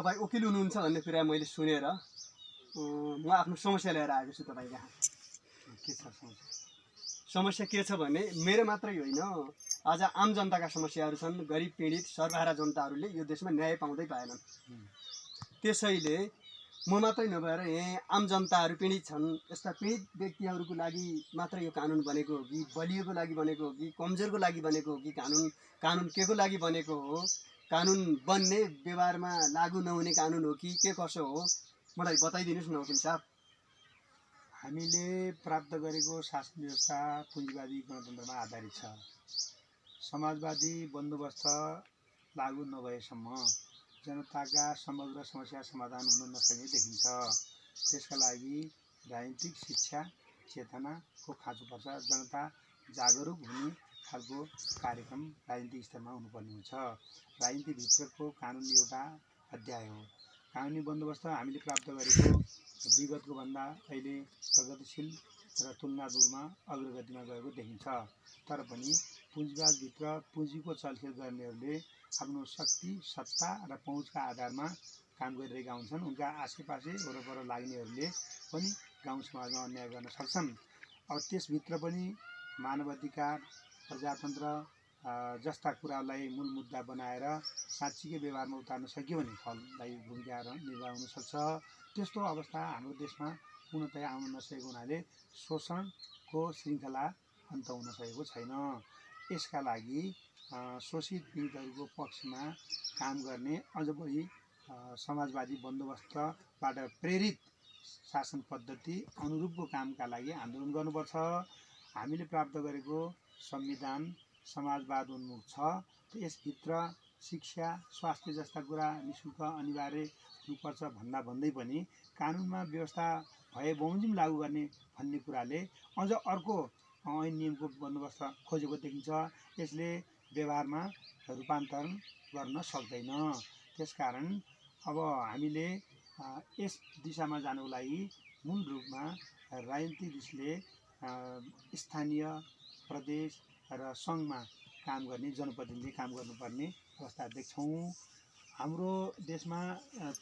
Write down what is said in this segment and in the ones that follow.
तपाईँ वकिल हुनुहुन्छ भन्ने कुरा मैले सुनेर म आफ्नो समस्या लिएर आएको छु तपाईँ कहाँ। के छ समस्या? समस्या के छ भने मेरो मात्रै होइन, आज आम जनताका समस्याहरू छन्। गरिब पीडित सर्वहारा जनताहरूले यो देशमा न्याय पाउँदै पाएनन्। त्यसैले म मात्रै नभएर यहाँ आम जनताहरू पीडित छन्। यस्ता पीडित व्यक्तिहरूको लागि मात्र यो कानुन बनेको हो कि बलियोको लागि बनेको हो कि कमजोरको लागि बनेको हो कि कानुन के को लागि बनेको हो? कानुन बन्ने व्यवहारमा लागू नहुने कानुन हो कि के कसो हो? मलाई बताइदिनुहोस् न वकिल साहब। हामीले प्राप्त गरेको शासन व्यवस्था पुँजीवादी गणतन्त्रमा आधारित छ। समाजवादी बन्दोबस्त लागू नभएसम्म जनताका समग्र समस्या समाधान हुन नसक्ने देखिन्छ। त्यसका लागि राजनीतिक शिक्षा चेतनाको खाँचो पर्छ। जनता जागरुक हुने खालको कार्यक्रम राजनीतिक स्तरमा हुनुपर्ने हुन्छ। राजनीतिभित्रको कानुन एउटा अध्याय हो। कानुनी बन्दोबस्त हामीले प्राप्त गरेको विगतको भन्दा अहिले प्रगतिशील र तुलनात्मक रूपमा अग्रगतिमा गएको देखिन्छ। तर पनि पुँजीवादभित्र पुँजीको चलखेल गर्नेहरूले आफ्नो शक्ति सत्ता र पहुँचका आधारमा काम गरिरहेका हुन्छन्। उनका आसेपासे वरपर लाग्नेहरूले पनि गाउँ समाजमा अन्याय गर्न सक्छन्। अब त्यसभित्र पनि मानवाधिकार प्रजातन्त्र जस्ता कुरालाई मूल मुद्दा बनाएर साँच्चीकै व्यवहारमा उतार्न सकियो भने फलदायी भूमिका निर्वाह हुनसक्छ। त्यस्तो अवस्था हाम्रो देशमा पूर्णतया आउन नसकेको हुनाले शोषणको श्रृङ्खला अन्त हुन सकेको छैन। यसका लागि शोषित पीडितहरूको पक्षमा काम गर्ने अझ बढी समाजवादी बन्दोबस्तबाट प्रेरित शासन पद्धति अनुरूपको कामका लागि आन्दोलन गर्नुपर्छ। हामीले प्राप्त गरेको संविधान समाजवाद उन्मुख छ। यसभित्र शिक्षा स्वास्थ्य जस्ता कुरा निःशुल्क अनिवार्य हुनुपर्छ भन्दै पनि कानुनमा व्यवस्था भए बमोजिम लागू गर्ने भन्ने कुराले अझ अर्को ऐन नियमको बन्दोबस्त खोजेको देखिन्छ। यसले व्यवहारमा रूपान्तरण गर्न सक्दैन। त्यसकारण अब हामीले यस दिशामा जानको लागि मूल रूपमा राजनीतिक दृष्टिले स्थानीय प्रदेश र सङ्घमा काम गर्ने जनप्रतिनिधिले काम गर्नुपर्ने अवस्था देख्छौँ। हाम्रो देशमा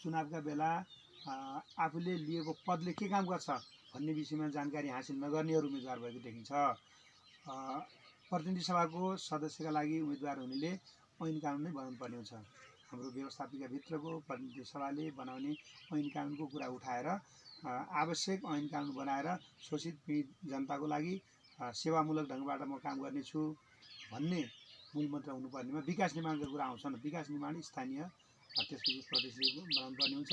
चुनावका बेला आफूले लिएको पदले के काम गर्छ भन्ने विषयमा जानकारी हासिल नगर्नेहरू उम्मेदवार भएको देखिन्छ। प्रतिनिधि सभाको सदस्यका लागि उम्मेदवार हुनेले ऐन कानुन नै बनाउनु पर्ने हुन्छ। हाम्रो व्यवस्थापिका भित्रको प्रतिनिधि सभाले बनाउने ऐन कानुनको कुरा उठाएर आवश्यक ऐन कानुन बनाएर शोषित पीडित जनताको लागि सेवामूलक ढङ्गबाट म काम गर्नेछु भन्ने मूल मन्त्र हुनुपर्नेमा विकास निर्माणका कुरा आउँछन्। विकास निर्माण स्थानीय त्यसपछि प्रदेशले बनाउनु पर्ने हुन्छ।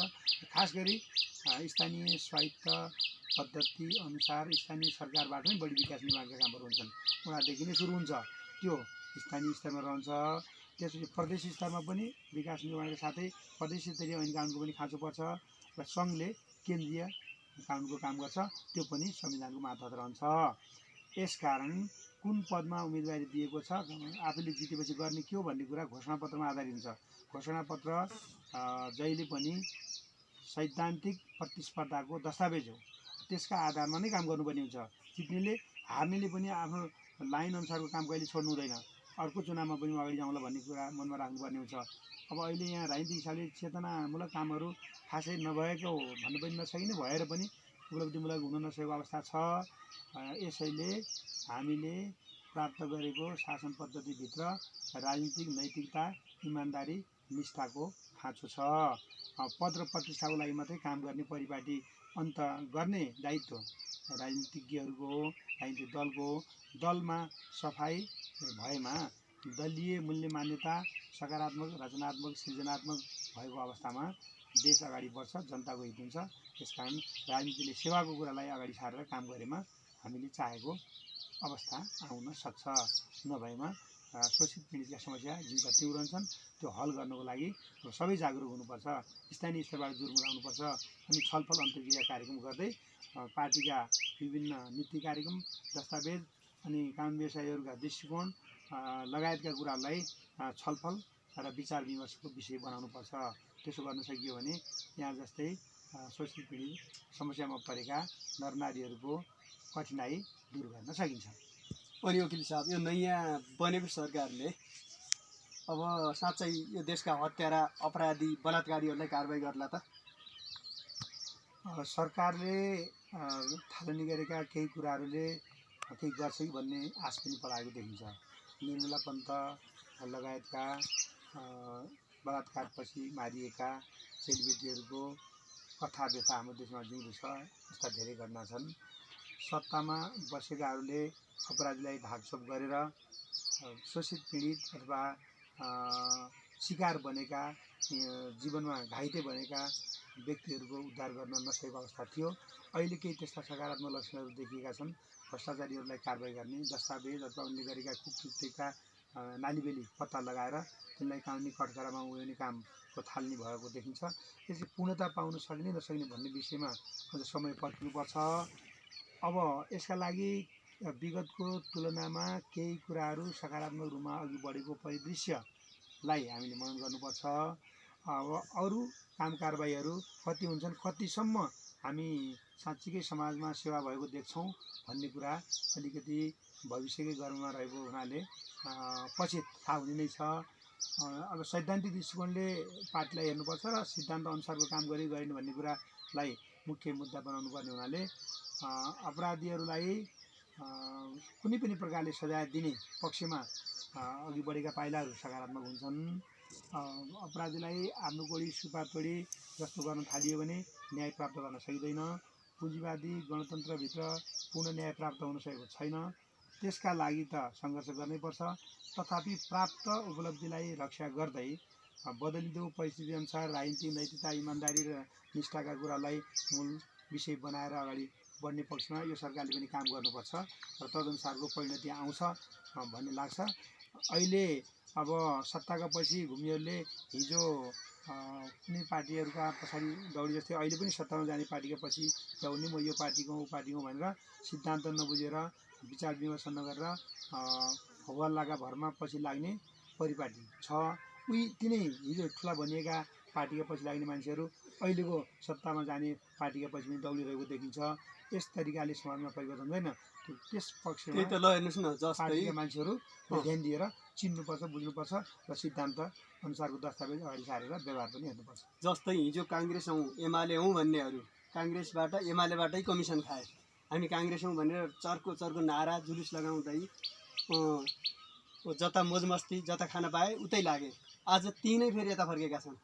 खास गरी स्थानीय स्वायत्त पद्धति अनुसार स्थानीय सरकारबाट नै बढी विकास निर्माणका कामहरू हुन्छन्। उहाँदेखि नै सुरु हुन्छ, त्यो स्थानीय स्तरमा रहन्छ। त्यसपछि प्रदेश स्तरमा पनि विकास निर्माणका साथै प्रदेश स्तरीय ऐन कानुनको पनि खाँचो पर्छ र सङ्घले केन्द्रीय कानुनको काम गर्छ, त्यो पनि संविधानको मातहत रहन्छ। यसकारण कुन पदमा उम्मेदवारी दिएको छ आफूले जितेपछि गर्ने के हो भन्ने कुरा घोषणापत्रमा आधारित हुन्छ। घोषणापत्र जहिले पनि सैद्धान्तिक प्रतिस्पर्धाको दस्तावेज हो। त्यसका आधारमा नै काम गर्नुपर्ने हुन्छ। जित्नेले हार्नेले पनि आफ्नो लाइन अनुसारको काम कहिले छोड्नु हुँदैन। अर्को चुनावमा पनि अगाडि जाउँला भन्ने कुरा मनमा राख्नुपर्ने हुन्छ। अब अहिले यहाँ राजनीतिक हिसाबले चेतनामूलक कामहरू खासै नभएको भन्नु पनि नसकिने भएर पनि उपलब्धिमूलक हुन नसकेको अवस्था छ। यसैले हामीले प्राप्त गरेको शासन पद्धतिभित्र राजनीतिक नैतिकता इमान्दारी निष्ठाको खाँचो छ। पद र प्रतिष्ठाको लागि मात्रै काम गर्ने परिपाटी अन्त गर्ने दायित्व राजनीतिज्ञहरूको हो, राजनीतिक दलको हो। दलमा सफाई भएमा दलीय मूल्य मान्यता सकारात्मक रचनात्मक सृजनात्मक भएको अवस्थामा देश अगाडि बढ्छ, जनताको हित हुन्छ। त्यसकारण राजनीतिले सेवाको कुरालाई अगाडि सारेर काम गरेमा हामीले चाहेको अवस्था आउन सक्छ। नभएमा शोषित पीडितका समस्या जुनका तीव्र हुन्छन् त्यो हल गर्नको लागि सबै जागरुक हुनुपर्छ। स्थानीय स्तरबाट जुर्मुराउनुपर्छ। अनि छलफल अन्तर्क्रिया कार्यक्रम गर्दै पार्टीका विभिन्न नीति कार्यक्रम दस्तावेज अनि कानुन व्यवसायीहरूका दृष्टिकोण लगायतका कुरालाई छलफल र विचार विमर्शको विषय बनाउनुपर्छ। त्यसो गर्न सकियो भने यहाँ जस्तै शोषित पीडित समस्यामा परेका नरनारीहरूको कठिनाई दूर गर्न सकिन्छ। अनि वकिल साहब, यो नयाँ बनेको सरकारले अब साँच्चै यो देशका हत्यारा अपराधी बलात्कारीहरूलाई कारबाही गर्ला त? सरकारले थालनी गरेका केही कुराहरूले केही गर्छ कि भन्ने आश पनि पलाएको देखिन्छ। निर्मला पन्त लगायतका बलात्कारपछि मारिएका चेलीबेटीहरूको कथा व्यथा हाम्रो देशमा जिउँदो छ। यस्ता धेरै घटना छन्। सत्तामा बसेकाहरूले अपराधीलाई ढाकछोप गरेर शोषित पीडित अथवा शिकार बनेका जीवनमा घाइते बनेका व्यक्तिहरूको उद्धार गर्न नसकेको अवस्था थियो। अहिले केही त्यस्ता सकारात्मक लक्षणहरू देखिएका छन्। भ्रष्टाचारीहरूलाई कारबाही गर्ने, दस्तावेज अथवा उनले गरेका कुकृत्यका नालीबेली पत्ता लगाएर तिनलाई कानुनी कठघरामा उभ्याउने कामको थालनी भएको देखिन्छ। यसले पूर्णता पाउन सक्ने नसक्ने भन्ने विषयमा अझ समय पर्खिनुपर्छ। अब यसका लागि विगतको तुलनामा केही कुराहरू सकारात्मक रूपमा अघि बढेको परिदृश्यलाई हामीले मनन गर्नुपर्छ। अब अरू काम कारबाहीहरू कति हुन्छन्, कतिसम्म हामी साँच्चीकै समाजमा सेवा भएको देख्छौँ भन्ने कुरा अलिकति भविष्यकै गर्भमा रहेको हुनाले पछि थाहा हुने नै छ। अब सैद्धान्तिक दृष्टिकोणले पार्टीलाई हेर्नुपर्छ र सिद्धान्त अनुसारको काम गरेन भन्ने कुरालाई मुख्य मुद्दा बनाउनु पर्ने हुनाले अपराधीहरूलाई कुनै पनि प्रकारले सजाय दिने पक्षमा अघि बढेका पाइलाहरू सकारात्मक हुन्छन्। अपराधीलाई आफ्नो गोडी सुपातोडी जस्तो गर्न थालियो भने न्याय प्राप्त गर्न सकिँदैन। पुँजीवादी गणतन्त्रभित्र पूर्ण न्याय प्राप्त हुन सकेको छैन। त्यसका लागि त सङ्घर्ष गर्नैपर्छ। तथापि प्राप्त उपलब्धिलाई रक्षा गर्दै बदलिँदो परिस्थितिअनुसार राजनीतिक नैतिकता, इमान्दारी र निष्ठाका कुरालाई मूल विषय बनाएर अगाडि बढ्ने पक्षमा यो सरकारले पनि काम गर्नुपर्छ र तदनुसारको परिणति आउँछ भन्ने लाग्छ। अहिले अब सत्ताका पछि घुम्नेहरूले हिजो कुनै पार्टीहरूका पछाडि दौडी जस्तै अहिले पनि सत्तामा जाने पार्टीका पछि दौड्ने, म यो पार्टीको ऊ पार्टीको भनेर सिद्धान्त नबुझेर विचार विमर्श नगरेर हवालाका भरमा पछि लाग्ने परिपाटी छ। तिनै हिजो ठुला भनिएका पार्टीका पछि लाग्ने मान्छेहरू अहिलेको सत्तामा जाने पार्टीका पछि पनि दौडिरहेको देखिन्छ। यस तरिकाले समाजमा परिवर्तन हुँदैन। त्यस पक्षमा त्यही त ल हेर्नुहोस् न, जस्तै पार्टीका मान्छेहरू ध्यान दिएर चिन्नुपर्छ, बुझ्नुपर्छ र सिद्धान्त अनुसारको दस्तावेज अगाडि सारेर व्यवहार पनि हेर्नुपर्छ। जस्तै हिजो काङ्ग्रेस हौँ एमाले हौँ भन्नेहरू काङ्ग्रेसबाट एमालेबाटै कमिसन खाए। हामी काङ्ग्रेस हौँ भनेर चर्को चर्को नारा जुलुस लगाउँदै जता मोजमस्ती जता खान पाए उतै लागे। आज ती नै फेरि यता फर्केका छन्।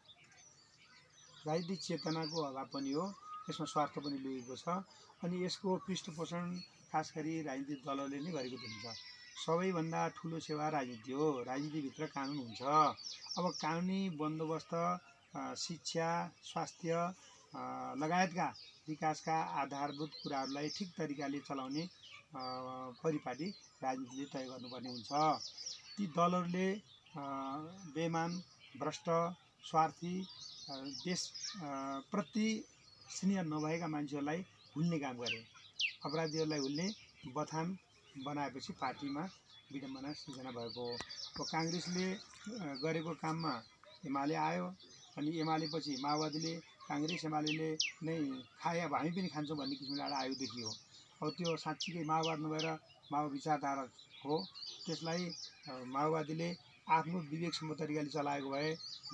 राजनीतिक चेतनाको अभाव पनि हो, यसमा स्वार्थ पनि लुकेको छ। अनि यसको पृष्ठपोषण खास गरी राजनीतिक दलहरूले नै गरेको देखिन्छ। सबैभन्दा ठुलो सेवा राजनीति हो। राजनीतिभित्र कानुन हुन्छ। अब कानुनी बन्दोबस्त, शिक्षा, स्वास्थ्य लगायतका विकासका आधारभूत कुराहरूलाई ठिक तरिकाले चलाउने परिपाटी राजनीतिले तय गर्नुपर्ने हुन्छ। ती दलहरूले बेइमान, भ्रष्ट, स्वार्थी, देशप्रति स्नेह नभएका मान्छेहरूलाई हुल्ने काम गरे। अपराधीहरूलाई हुल्ने बथान बनाएपछि पार्टीमा विडम्बना सिर्जना भएको हो। अब काङ्ग्रेसले गरेको काममा एमाले आयो, अनि एमाले पछि माओवादीले काङ्ग्रेस एमाले नै खाए, अब हामी पनि खान्छौँ भन्ने किसिमले आयो देखियो। अब त्यो साँच्चीकै माओवाद नभएर माओ विचारधारा हो। त्यसलाई माओवादीले आफ्नो विवेकसम्म तरिकाले चलाएको भए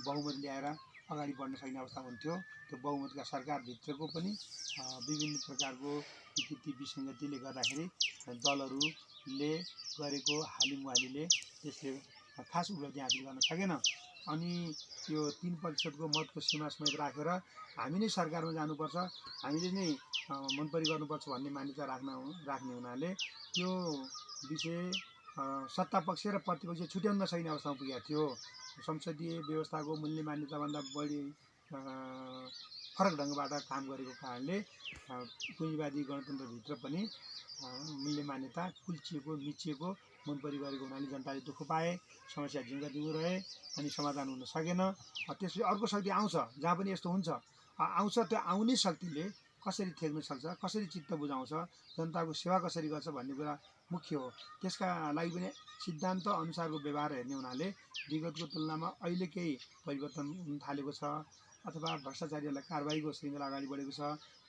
बहुमत ल्याएर अगाडि बढ्न सक्ने अवस्था हुन्थ्यो। त्यो बहुमतका सरकारभित्रको पनि विभिन्न प्रकारको विकृति विसङ्गतिले गर्दाखेरि दलहरूले गरेको हालिमुहालीले त्यसले खास उपलब्धि हासिल गर्न सकेन। अनि यो 3% मतको सीमा समेत राखेर हामी नै सरकारमा जानुपर्छ, हामीले नै मनपरी गर्नुपर्छ भन्ने मान्यता राख्ने हुनाले त्यो विषय सत्ता पक्ष र प्रतिपक्ष छुट्याउन नसक्ने अवस्थामा पुगेको थियो। संसदीय व्यवस्थाको मूल्य मान्यताभन्दा बढी फरक ढङ्गबाट काम गरेको कारणले पुँजीवादी गणतन्त्रभित्र पनि मूल्य मान्यता कुल्चिएको, मिचिएको, मनपरी गरेको हुनाले जनताले दुःख पाए, समस्या जिउँदा जिउँदो रहे, अनि समाधान हुन सकेन। त्यसपछि अर्को शक्ति आउँछ, जहाँ पनि यस्तो हुन्छ, आउँछ। त्यो आउने शक्तिले कसरी थेक्न सक्छ, कसरी चित्त बुझाउँछ, जनताको सेवा कसरी गर्छ भन्ने कुरा मुख्य हो। त्यसका लागि पनि सिद्धान्त अनुसारको व्यवहार हेर्ने हुनाले विगतको तुलनामा अहिले केही परिवर्तन हुन थालेको छ, अथवा भ्रष्टाचारीहरूलाई कारबाहीको श्रृङ्खला अगाडि बढेको छ।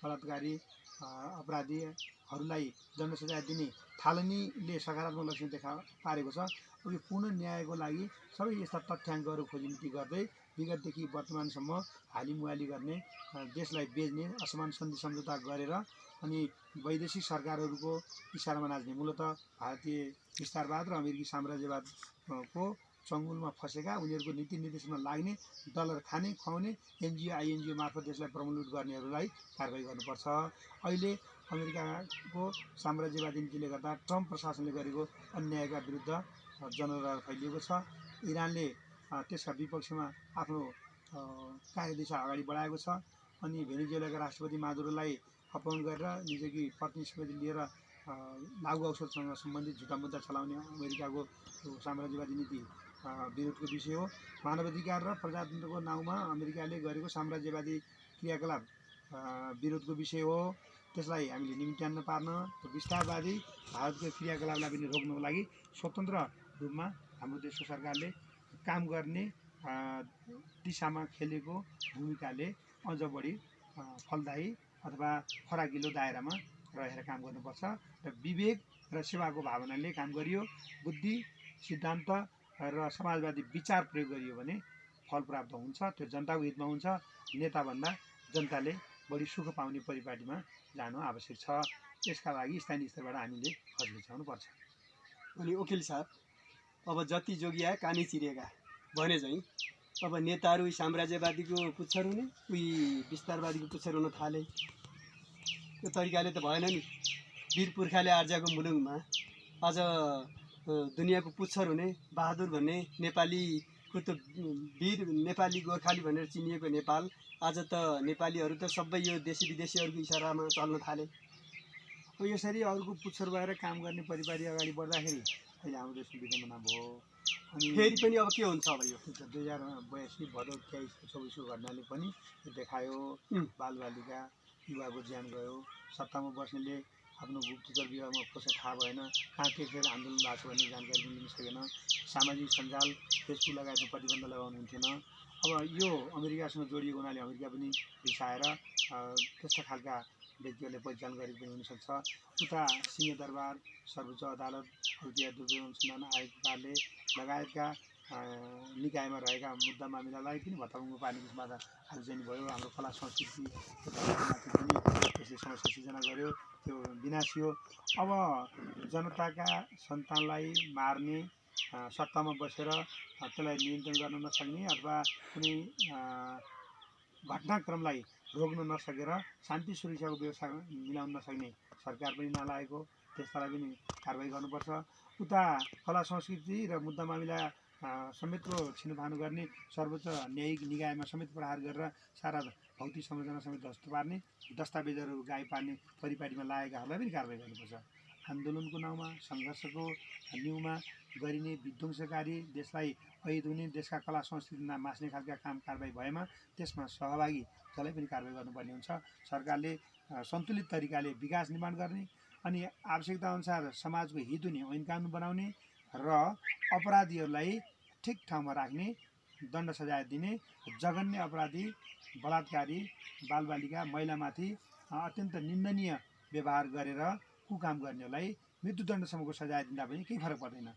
बलात्कारी अपराधीहरूलाई दण्ड सजाय दिने थालनीले सकारात्मक लक्षण देखा पारेको छ। अब यो पूर्ण न्यायको लागि सबै यस्ता तथ्याङ्कहरू खोजिनिति गर्दै विगतदेखि वर्तमानसम्म हालिमुहाली गर्ने, देशलाई बेच्ने, असमान सन्धि सम्झौता गरेर अनि वैदेशिक सरकारहरूको इसारामा नाच्ने, मूलत भारतीय विस्तारवाद र अमेरिकी साम्राज्यवादको चङ्गुलमा फँसेका, उनीहरूको नीति निर्देशनमा लाग्ने, डलर खाने खुवाउने एनजिओ आइएनजिओ मार्फत देशलाई प्रमोट गर्नेहरूलाई कारबाही गर्नुपर्छ। अहिले अमेरिकाको साम्राज्यवादी नीतिले गर्दा ट्रम्प प्रशासनले गरेको अन्यायका विरुद्ध जनता फैलिएको छ। इरानले त्यसका विपक्षमा आफ्नो कार्यदिशा अगाडि बढाएको छ। अनि भेनेजुएलाका राष्ट्रपति मादुरोलाई अपमान गरेर निजकी पत्नी समेत लिएर लागु औषधसँग सम्बन्धित झुटा मुद्दा चलाउने अमेरिकाको साम्राज्यवादी नीति विरोधको विषय हो। मानवाधिकार र प्रजातन्त्रको नाउँमा अमेरिकाले गरेको साम्राज्यवादी क्रियाकलाप विरोधको विषय हो। त्यसलाई हामीले निम्त्यान्न पार्न, विस्तारवादी भारतको क्रियाकलापलाई पनि रोक्नको लागि स्वतन्त्र रूपमा हाम्रो देशको सरकारले काम गर्ने दिशामा खेलेको भूमिकाले अझ बढी फलदायी अथवा फराकिलो दायरामा रहेर काम गर्नुपर्छ र विवेक र सेवाको भावनाले काम गरियो, बुद्धि, सिद्धान्त र समाजवादी विचार प्रयोग गरियो भने फल प्राप्त हुन्छ। त्यो जनताको हितमा हुन्छ। नेताभन्दा जनताले बढी सुख पाउने परिपाटीमा जानु आवश्यक छ। यसका लागि स्थानीय स्तरबाट हामीले खर्च बचाउनुपर्छ। अनि वकिल साहब, अब जति जोगिया कानी चिरेका भने चाहिँ अब नेताहरू साम्राज्यवादीको पुच्छर हुने, उही विस्तारवादीको पुच्छर हुन थाले। त्यो तरिकाले त भएन नि। वीर पुर्खाले आर्जाको मुलुङमा आज दुनियाँको पुच्छर हुने बहादुर भन्ने नेपालीको त वीर नेपाली गोर्खाली भनेर चिनिएको नेपाल आज त नेपालीहरू त सबै यो देशी विदेशीहरूको इसारामा चल्न थाले। अब यसरी अरूको पुच्छर भएर काम गर्ने परिपाटी अगाडि बढ्दाखेरि अहिले हाम्रो देशको विडम्बना भयो। अनि फेरि पनि अब के हुन्छ? अब यो 2082 भदौ 23-24को घटनाले पनि देखायो। बालबालिका युवाको ज्यान गयो। सत्तामा बस्नेले आफ्नो गुप्तचर विभागमा कसै थाहा भएन, कहाँ के खेल आन्दोलन भएको छ भन्ने जानकारी पनि लिन सकेन। सामाजिक सञ्जाल फेसबुक लगायतमा प्रतिबन्ध लगाउनु हुन्थेन। अब यो अमेरिकासँग जोडिएको हुनाले अमेरिका पनि रिसाएर त्यस्ता खालका व्यक्तिहरूले परिचालन गरेको पनि हुनसक्छ। उता सिंहदरबार, सर्वोच्च अदालत, औद्योगिक दुर्व्यवहार अनुसन्धान आयोगले लगायतका निकायमा रहेका मुद्दा मामिलालाई पनि भत्ताभङ्ग पार्ने किसिमबाट आयोजन भयो। हाम्रो कला संस्कृतिको माथि पनि त्यसले समस्या सिर्जना गर्यो, त्यो विनाशियो। अब जनताका सन्तानलाई मार्ने, सत्तामा बसेर त्यसलाई नियन्त्रण गर्न नसक्ने अथवा कुनै घटनाक्रमलाई रोक्न नसकेर शान्ति सुरक्षाको व्यवस्था मिलाउन नसक्ने सरकार पनि नलागेको, त्यसलाई पनि कारबाही गर्नुपर्छ। उता कला संस्कृति र मुद्दा मामिला समेतको छिनोफानो गर्ने सर्वोच्च न्यायिक निकायमा समेत प्रहार गरेर सारा भौतिक संरचना समेत ध्वस्त पार्ने, दस्तावेजहरू गायब पार्ने परिपाटीमा लागेकाहरूलाई पनि कारबाही गर्नुपर्छ। आन्दोलनको नाउँमा, सङ्घर्षको न्युमा गरिने विध्वंसकारी, देशलाई ऐद हुने, देशका कला संस्कृति मास्ने खालका काम कारबाही भएमा त्यसमा सहभागी जसलाई पनि कारबाही गर्नुपर्ने हुन्छ। सरकारले सन्तुलित तरिकाले विकास निर्माण गर्ने अनि आवश्यकताअनुसार समाजको हित हुने ऐन कानुन बनाउने र अपराधीहरूलाई ठिक ठाउँमा राख्ने, दण्ड सजाय दिने, जघन्य अपराधी, बलात्कारी, बालबालिका, महिलामाथि अत्यन्त निन्दनीय व्यवहार गरेर कुकाम गर्नेलाई मृत्युदण्डसम्मको सजाय दिँदा पनि केही फरक पर्दैन।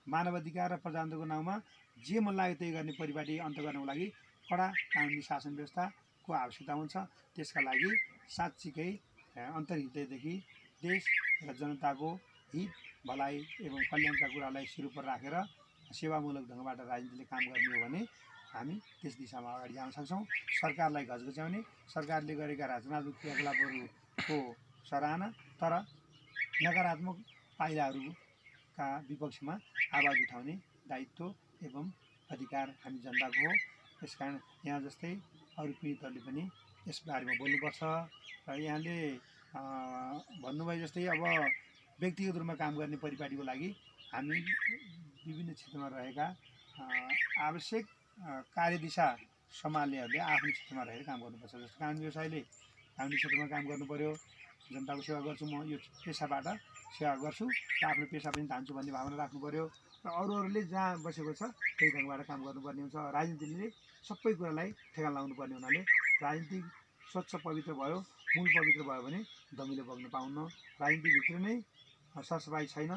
मानवाधिकार र प्रजातन्त्रको नाउँमा जे मन लाग्यो त्यही गर्ने परिपाटी अन्त गर्नको लागि कडा कानुनी शासन व्यवस्थाको आवश्यकता हुन्छ। त्यसका लागि साँच्चीकै अन्तर्हृदयदेखि देश र जनताको हित, भलाइ एवं कल्याणका कुरालाई सिर उपर राखेर सेवामूलक ढङ्गबाट राजनीतिले काम गर्ने हो भने हामी त्यस दिशामा अगाडि जान सक्छौँ। सरकारलाई घचघच्याउने, सरकारले गरेका राजनैतिक क्रियाकलापहरूको सराहना, तर नकारात्मक पाइलाहरूका विपक्षमा आवाज उठाउने दायित्व एवं अधिकार हामी जनताको हो। यसकारण यहाँ जस्तै अरू पीडितहरूले पनि यसबारेमा बोल्नुपर्छ। र यहाँले भन्नुभयो जस्तै अब व्यक्तिगत रूपमा काम गर्ने परिपाटीको लागि हामी विभिन्न क्षेत्रमा रहेका आवश्यक कार्यदिशा सम्हाल्नेहरूले आफ्नो क्षेत्रमा रहेर काम गर्नुपर्छ। जस्तो कानुनी व्यवसायले कानुनी क्षेत्रमा काम गर्नु पर्यो। जनताको सेवा गर्छु, म यो पेसाबाट सेवा गर्छु र आफ्नो पेसा पनि धान्छु भन्ने भावना राख्नु पर्यो। र अरूहरूले जहाँ बसेको छ त्यही ढङ्गबाट काम गर्नुपर्ने हुन्छ। राजनीतिले सबै कुरालाई ठेगान लाउनु पर्ने हुनाले राजनीति स्वच्छ पवित्र भयो, मूल पवित्र भयो भने धमिलो बग्न पाउन्न। राजनीतिभित्र नै सरसफाइ छैन,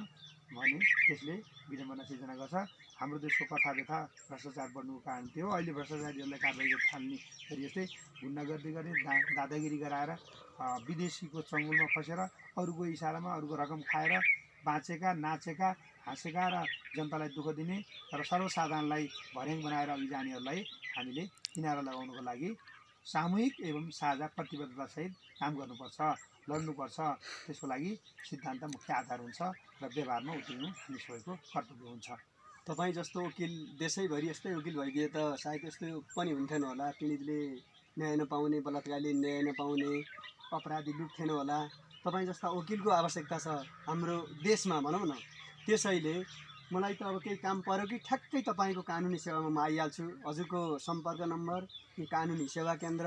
भने त्यसले विडम्बना सिर्जना गर्छ। हाम्रो देशको कथा व्यथा भ्रष्टाचार बढ्नुको कारण त्यो हो। अहिले भ्रष्टाचारीहरूलाई कारबाही थाल्ने गरी जस्तै गुन्डा गर्दै गर्ने दादागिरी गराएर विदेशीको चङ्गुलमा फसेर अरूको इसारामा अरूको रकम खाएर बाँचेका, नाचेका, हाँसेका र जनतालाई दुःख दिने र सर्वसाधारणलाई भर्याङ बनाएर अघि जानेहरूलाई हामीले किनारा लगाउनको लागि सामूहिक एवं साझा प्रतिबद्धतासहित काम गर्नुपर्छ, लड्नुपर्छ। त्यसको लागि सिद्धान्त मुख्य आधार हुन्छ र व्यवहारमा उत्रिनु हामी सबैको कर्तव्य हुन्छ। तपाईँ जस्तो वकिल देशैभरि यस्तै वकिल भइदिए त सायद यस्तो पनि हुन्थेन होला। पीडितले न्याय नपाउने, बलात्कारीले न्याय नपाउने, अपराधी लुट्थेन होला। तपाईँ जस्ता वकिलको आवश्यकता छ हाम्रो देशमा भनौँ न। त्यसैले मलाई त अब केही काम पर्यो कि ठ्याक्कै तपाईँको कानुनी सेवामा म आइहाल्छु। हजुरको सम्पर्क नम्बर, कानुनी सेवा केन्द्र,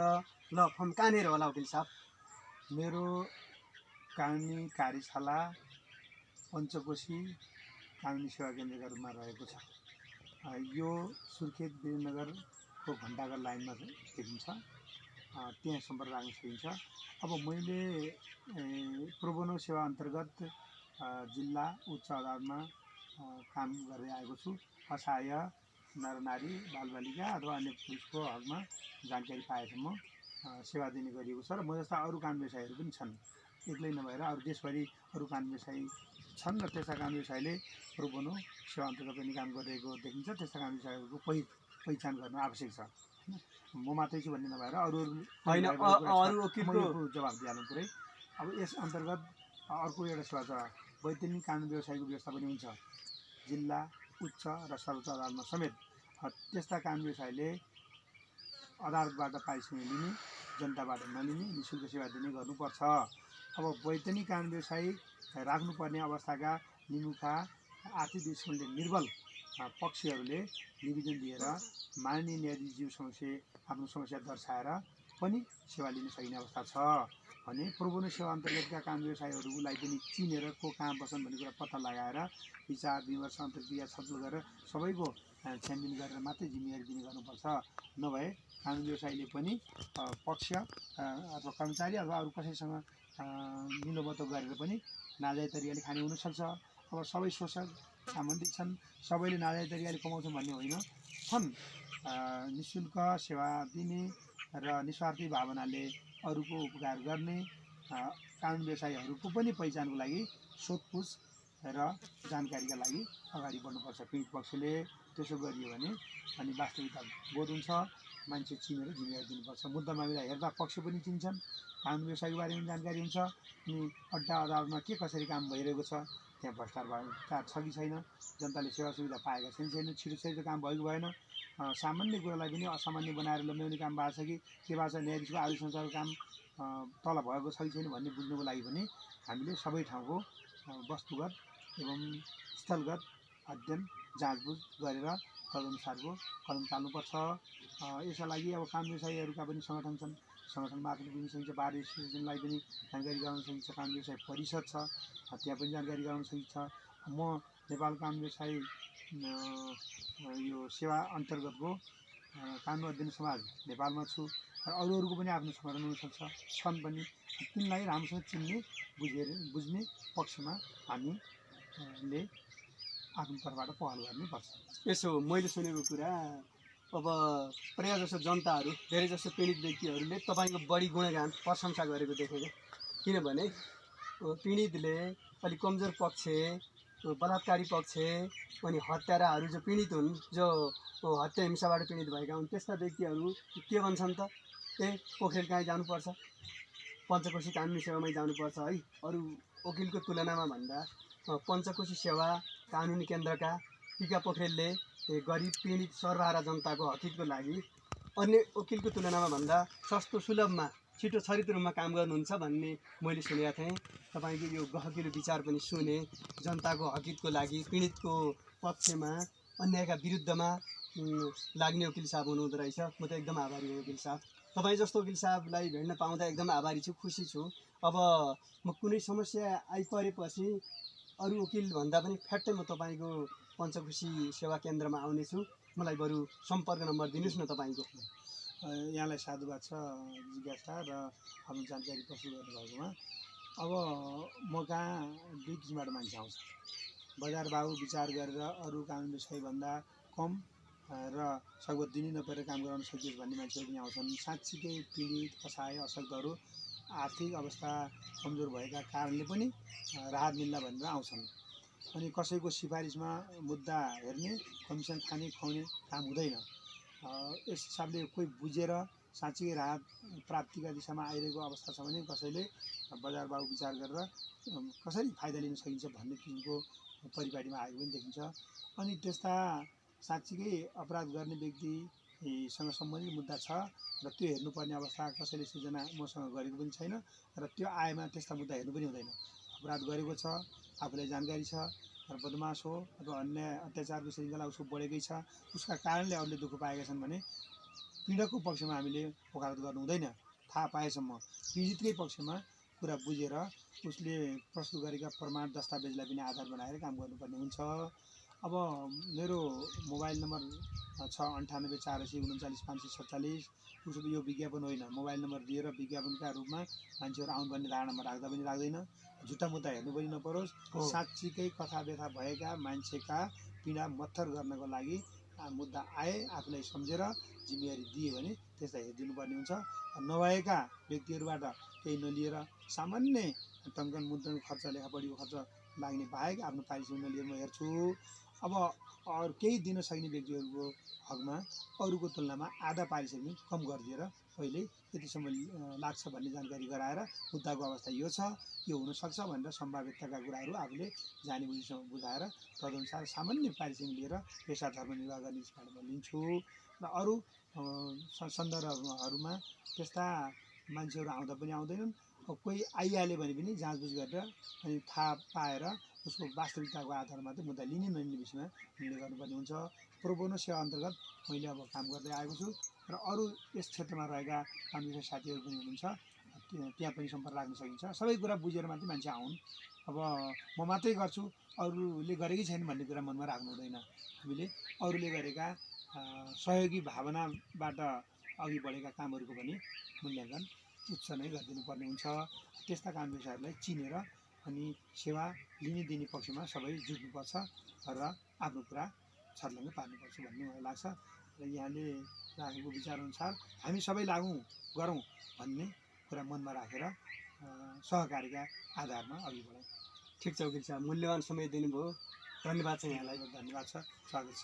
ल फर्म कहाँनिर होला वकिल साहब? मेरो कानुनी कार्यशाला पञ्चकोशी कानुनी सेवा केन्द्रका रूपमा रहेको छ। यो सुर्खेत वीरनगरको घण्टाघर लाइनमा देखिन्छ, त्यहाँ सम्पर्क राख्न सकिन्छ। अब मैले प्रोबोनो सेवा अन्तर्गत जिल्ला उच्च अदालतमा काम गर्दै आएको छु। असहाय नरनारी, बालबालिका अथवा अन्य पुरुषको हकमा जानकारी पाएसम्म सेवा दिने गरिएको छ र म जस्ता अरू कानुन व्यवसायीहरू पनि छन्। एक्लै नभएर अरू देशभरि अरू कानुन व्यवसायी छन् र त्यस्ता कानुन व्यवसायीले प्रोबोनो सेवा अन्तर्गत पनि काम गरिरहेको देखिन्छ। त्यस्ता कानुन व्यवसायीहरूको पहिचान गर्न आवश्यक छ। म मात्रै छु भन्ने नभएर अरू होइन, अरू वकिलको जवाब दिइहाल्नु पुरै। अब यस अन्तर्गत अर्को एउटा सेवा छ, वैतनिक कानुन व्यवसायको व्यवस्था पनि हुन्छ जिल्ला उच्च र सर्वोच्च अदालतमा समेत। त्यस्ता कानुन व्यवसायीले अदालतबाट पारिश्रमिक लिने, जनताबाट नलिने, निःशुल्क सेवा दिने गर्नुपर्छ। अब वैतनिक कानुन व्यवसायी राख्नुपर्ने अवस्थाका निमुखा आर्थिक दृष्टिकोणले निर्बल पक्षहरूले निवेदन दिएर माननीय न्यायाधीशज्यू समक्ष आफ्नो समस्या दर्शाएर पनि सेवा लिन सकिने अवस्था छ भने प्रोबोनो सेवा अन्तर्गतका कानुन व्यवसायीहरूलाई पनि चिनेर को कहाँ बस्छन् भन्ने कुरा पत्ता लगाएर विचार विमर्श अन्तर्क्रिया छलफल गरेर सबैको छानबिन गरेर मात्रै जिम्मेवारी दिने गर्नुपर्छ। नभए कानुन व्यवसायीले पनि पक्ष अथवा कर्मचारी अथवा अरू कसैसँग मिलोबतो गरेर पनि नाजायज तरिकाले खाने हुनसक्छ। अब सबै शोषक सम्बन्धित छन्, सबैले नाजायज तरिकाले कमाउँछन् भन्ने होइन। छन् निःशुल्क सेवा दिने र निस्वार्थी भावनाले अरूको उपकार गर्ने कानुन व्यवसायीहरूको पनि पहिचानको लागि सोधपुछ र जानकारीका लागि अगाडि बढ्नुपर्छ। पीडित पक्षले त्यसो गरियो भने अनि वास्तविकता बोध हुन्छ, मान्छे चिनेर जिम्मेवारी दिनुपर्छ। मुद्दा मामिला हेर्दा पक्ष पनि चिन्छन्, कानुन व्यवसायको बारेमा जानकारी हुन्छ, अनि अड्डा अदालतमा के कसरी काम भइरहेको छ, त्यहाँ भ्रष्टाचार छ कि छैन, जनताले सेवा सुविधा पाएका छन् छैन, छिटो छिटो काम भएको भएन, सामान्य कुरालाई पनि असामान्य बनाएर लम्ब्याउने काम भएको छ कि के भएको छ, न्यायाधीशको आदि संसारको काम तल भएको छ कि छैन भन्ने बुझ्नुको लागि पनि हामीले सबै ठाउँको वस्तुगत एवं स्थलगत अध्ययन जाँचबुझ गरेर तदनुसारको कदम चाल्नुपर्छ। यसका लागि अब कानुन व्यवसायीहरूका पनि सङ्गठन छन्, सङ्गठन मार्फत पनि सकिन्छ। बार एसोसिएसनलाई पनि जानकारी गराउन सकिन्छ। कानुन व्यवसाय परिषद छ, त्यहाँ पनि जानकारी गराउन सकिन्छ। म नेपाल कानुन व्यवसायी यो सेवा अन्तर्गतको कानुन अध्ययन समाज नेपालमा छु र अरूहरूको पनि आफ्नो सङ्गठन हुनसक्छ, छन् पनि। तिनलाई राम्रोसँग चिन्ने बुझ्ने पक्षमा हामीले आफ्नो तर्फबाट पहल गर्नुपर्छ। यसो मैले सुनेको कुरा, अब प्रायः जसो जनताहरू, धेरै जसो पीडित व्यक्तिहरूले तपाईँको बढी गुणगान प्रशंसा गरेको देखेँ। किनभने पीडितले अलिक कमजोर पक्ष, बलात्कारी पक्ष अनि हत्याराहरू जो पीडित हुन्, जो हत्या हिंसाबाट पीडित भएका हुन्, त्यस्ता व्यक्तिहरू के भन्छन् त, पोखरेल कहीँ जानुपर्छ, पञ्चकोशी कानुनी सेवामै जानुपर्छ है। अरू वकिलको तुलनामा भन्दा पञ्चकोशी सेवा कानुनी केन्द्रका टिका पोखरेलले गरिब पीडित सर्वहारा जनताको हकितको लागि अन्य वकिलको तुलनामा भन्दा सस्तो सुलभमा छिटो छरितो रूपमा काम गर्नुहुन्छ भन्ने मैले सुनेका थिएँ। तपाईँको यो गहकिलो विचार पनि सुने, जनताको हकितको लागि पीडितको पक्षमा अन्यायका विरुद्धमा लाग्ने वकिल साहब हुनुहुँदो रहेछ। म त एकदम आभारी हो वकिल साहब। तपाईँ जस्तो वकिल साहबलाई भेट्न पाउँदा एकदम आभारी छु, खुसी छु। अब म कुनै समस्या आइपरेपछि अरू वकिल भन्दा पनि फ्याट्टै म तपाईँको पञ्चकोशी सेवा केन्द्रमा आउनेछु। मलाई बरु सम्पर्क नम्बर दिनुहोस् न तपाईँको। यहाँलाई साधुवाद छ जिज्ञासा र आफ्नो जानकारी प्रस्तुत गर्नुभएकोमा। अब म कहाँ दुई किसिमबाट मान्छे आउँछ। बजार भाउ विचार गरेर अरू कानुन विषयभन्दा कम र सगवत दिनै नपरेर काम गराउन सकियोस् भन्ने मान्छेहरू पनि आउँछन्। साँच्चीकै पीडित, असहाय, अशक्तहरू आर्थिक अवस्था कमजोर भएका कारणले पनि राहत मिल्ला भनेर आउँछन्। अनि कसैको सिफारिसमा मुद्दा हेर्ने, कमिसन खाने, खुवाउने काम हुँदैन। यस हिसाबले कोही बुझेर साँच्चीकै राहत प्राप्तिका दिशामा आइरहेको अवस्था छ भने कसैले बजार भाउ विचार गरेर कसरी फाइदा लिन सकिन्छ भन्ने किसिमको परिपाटीमा आएको पनि देखिन्छ। अनि त्यस्ता साँच्चीकै अपराध गर्ने व्यक्तिसँग सम्बन्धित मुद्दा छ र त्यो हेर्नुपर्ने अवस्था कसैले सृजना मसँग गरेको पनि छैन र त्यो आएमा त्यस्ता मुद्दा हेर्नु पनि हुँदैन। अपराध गरेको छ, आफूलाई जानकारी छ र बदमास हो अथवा अन्य अत्याचारको श्रृङ्खला उसको बढेकै छ, उसका कारणले अरूले दुःख पाएका छन् भने पीडकको पक्षमा हामीले वकालत गर्नु हुँदैन। थाहा पाएसम्म पीडितकै पक्षमा कुरा बुझेर उसले प्रस्तुत गरेका प्रमाण दस्तावेजलाई पनि आधार बनाएर काम गर्नुपर्ने हुन्छ। अब मेरो मोबाइल नम्बर छ 9848395547। उसको यो विज्ञापन होइन, मोबाइल नम्बर दिएर विज्ञापनका रूपमा मान्छेहरू आउनु भन्ने धारणामा राख्दा पनि राख्दैन। झुटा मुद्दा हेर्नु पनि नपरोस्। साँच्चीकै कथा व्यथा भएका मान्छेका पीडा मत्थर गर्नको लागि मुद्दा आए आफूलाई सम्झेर जिम्मेवारी दिए भने त्यसलाई हेरिदिनुपर्ने हुन्छ। नभएका व्यक्तिहरूबाट केही नलिएर सामान्य टङ्कन मुद्दन खर्च, लेखापढीको खर्च लाग्ने बाहेक आफ्नो पारिश्रमिक नलिएर म हेर्छु। अब अरू केही दिन सक्ने व्यक्तिहरूको हकमा अरूको तुलनामा आधा पारिश्रमिक कम गरिदिएर पहिले यतिसम्म लाग्छ भन्ने जानकारी गराएर मुद्दाको अवस्था यो छ, यो हुनसक्छ भनेर सम्भाव्यताका कुराहरू आफूले जानी बुझाएर तदनुसार सामान्य पारिश्रमिक लिएर पेसा धर्म निर्वाह गर्ने बारेमा लिन्छु। र अरू सन्दर्भहरूमा त्यस्ता मान्छेहरू आउँदा पनि आउँदैनन्। कोही आइहाल्यो भने पनि जाँचबुझ गरेर अनि थाहा पाएर उसको वास्तविकताको आधारमा चाहिँ मुद्दा लिने नलिने विषयमा निर्णय गर्नुपर्ने हुन्छ। प्रोबोनो सेवा अन्तर्गत मैले अब काम गर्दै आएको छु र अरू यस क्षेत्रमा रहेका कानुनी साथीहरू पनि हुनुहुन्छ, त्यहाँ पनि सम्पर्क राख्न सकिन्छ। सबै कुरा बुझेर मात्रै मान्छे आउन्। अब म मात्रै गर्छु, अरूले गरेकै छैन भन्ने कुरा मनमा राख्नु हुँदैन। हामीले अरूले गरेका सहयोगी भावनाबाट अघि बढेका कामहरूको पनि मूल्याङ्कन उच्च नै गरिदिनु पर्ने हुन्छ। त्यस्ता काम विषयहरूलाई चिनेर अनि सेवा लिने दिने पक्षमा सबै जुट्नुपर्छ र आफ्नो कुरा छर्लङ्ग पार्नुपर्छ भन्ने मलाई लाग्छ। र यहाँले राखेको विचारअनुसार हामी सबै लागौँ गरौँ भन्ने कुरा मनमा राखेर सहकारीका आधारमा अघि बढौँ। ठिक छ वकिल साहब, मूल्यवान समय दिनुभयो, धन्यवाद छ यहाँलाई। धन्यवाद छ, स्वागत छ।